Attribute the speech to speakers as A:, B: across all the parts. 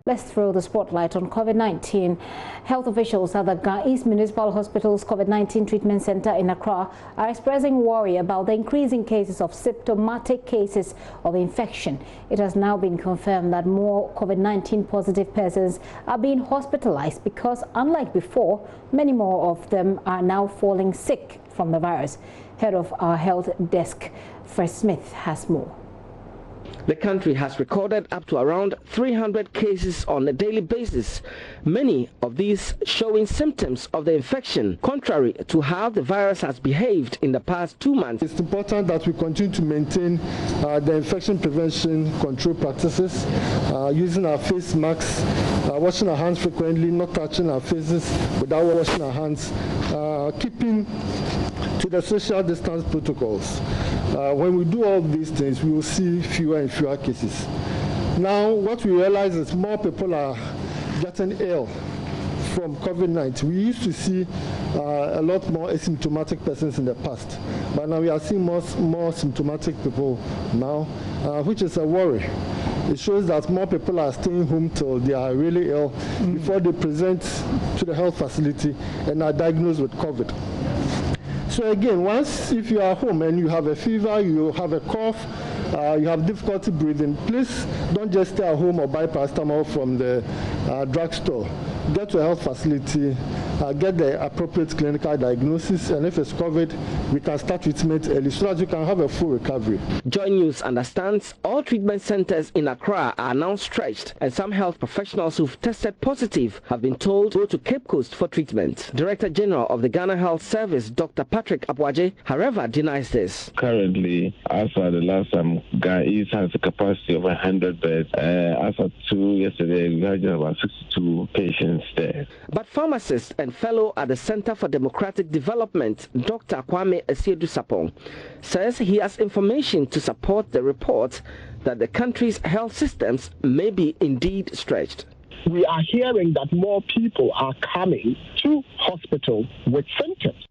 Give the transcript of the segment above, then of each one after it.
A: Let's throw the spotlight on COVID-19. Health officials at the Ga East Municipal Hospital's COVID-19 treatment center in Accra are expressing worry about the increasing cases of symptomatic cases of infection. It has now been confirmed that more COVID-19 positive persons are being hospitalized because, unlike before, many more of them are now falling sick from the virus. Head of our health desk, Fred Smith, has more.
B: The country has recorded up to around 300 cases on a daily basis, many of these showing symptoms of the infection, contrary to how the virus has behaved in the past 2 months.
C: It's important that we continue to maintain the infection prevention control practices, using our face masks, washing our hands frequently, not touching our faces without washing our hands, keeping to the social distance protocols. When we do all these things, we will see fewer and fewer cases. Now, what we realize is more people are getting ill from COVID-19. We used to see a lot more asymptomatic persons in the past, but now we are seeing more symptomatic people now, which is a worry. It shows that more people are staying home till they are really ill before they present to the health facility and are diagnosed with COVID. So again, if you are home and you have a fever, you have a cough, you have difficulty breathing, please don't just stay at home or buy paracetamol from the drugstore. Get to a health facility, get the appropriate clinical diagnosis, and if it's COVID, we can start treatment early so that you can have a full recovery.
B: JoyNews understands all treatment centers in Accra are now stretched, and some health professionals who've tested positive have been told to go to Cape Coast for treatment. Director General of the Ghana Health Service, Dr. Patrick Abwaje, however, denies this.
D: Currently, as at the last time, Ghana East has a capacity of 100 beds. As at 2 yesterday, we had about 62 patients there.
B: But pharmacist and fellow at the Center for Democratic Development, Dr. Kwame Asiedu-Sapong, says he has information to support the report that the country's health systems may be indeed stretched.
E: We are hearing that more people are coming to hospital with symptoms.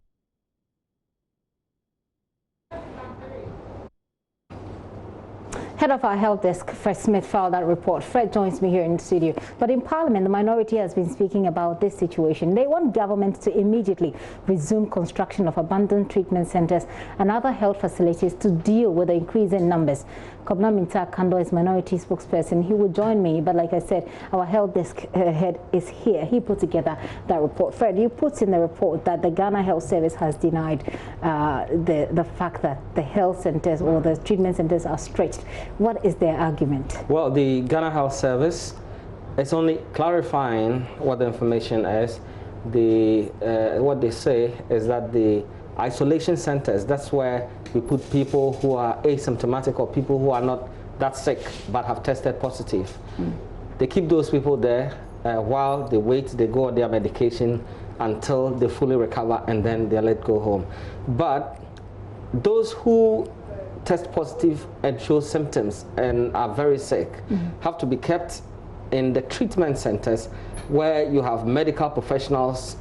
A: Head of our health desk, Fred Smith, filed that report. Fred joins me here in the studio. But in Parliament, the minority has been speaking about this situation. They want government to immediately resume construction of abandoned treatment centers and other health facilities to deal with the increase in numbers. Kobna Minta Kando is minority spokesperson. He will join me, but like I said, our health desk head is here. He put together that report. Fred, you put in the report that the Ghana Health Service has denied the fact that the health centers or the treatment centers are stretched. What is their argument?
F: Well, the Ghana Health Service is only clarifying what the information is. What they say is that the isolation centers, that's where we put people who are asymptomatic or people who are not that sick but have tested positive. They keep those people there while they wait, they go on their medication until they fully recover and then they're let go home. But those who test positive and show symptoms and are very sick have to be kept in the treatment centers where you have medical professionals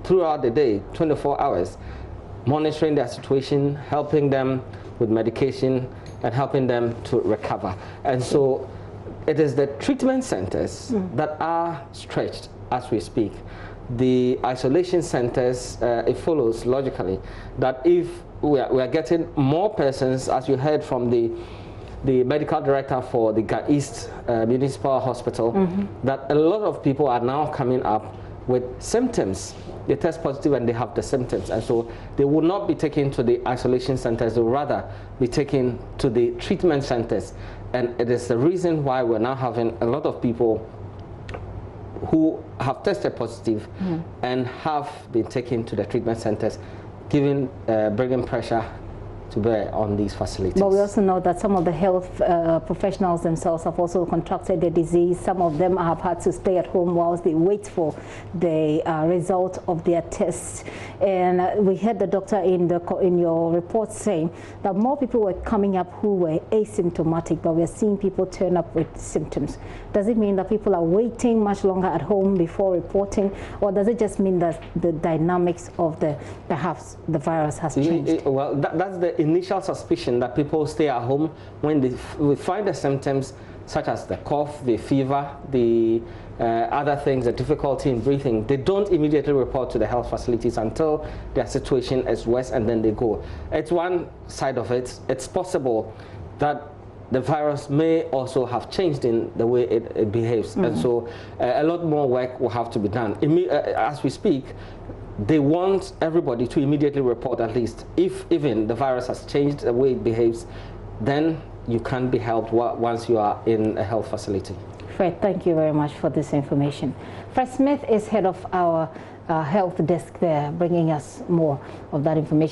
F: throughout the day, 24 hours, monitoring their situation, helping them with medication and helping them to recover. And so it is the treatment centers that are stretched as we speak. The isolation centers, it follows logically that if we are getting more persons, as you heard from the medical director for the Ga East Municipal Hospital, that a lot of people are now coming up with symptoms. They test positive and they have the symptoms, and so they will not be taken to the isolation centers, they will rather be taken to the treatment centers. And it is the reason why we're now having a lot of people who have tested positive and have been taken to the treatment centers, bringing pressure to bear on these facilities.
A: But we also know that some of the health professionals themselves have also contracted the disease. Some of them have had to stay at home whilst they wait for the result of their tests. And we heard the doctor in your report saying that more people were coming up who were asymptomatic, but we're seeing people turn up with symptoms. Does it mean that people are waiting much longer at home before reporting, or does it just mean that the dynamics of perhaps the virus has changed?
F: Well, that's the initial suspicion, that people stay at home when we find the symptoms, such as the cough, the fever, the other things, the difficulty in breathing, they don't immediately report to the health facilities until their situation is worse, and then they go. It's one side of it. It's possible that the virus may also have changed in the way it behaves. And so a lot more work will have to be done. As we speak, they want everybody to immediately report, at least if even the virus has changed the way it behaves, then you can be helped once you are in a health facility.
A: Fred, thank you very much for this information. Fred Smith is head of our health desk there, bringing us more of that information.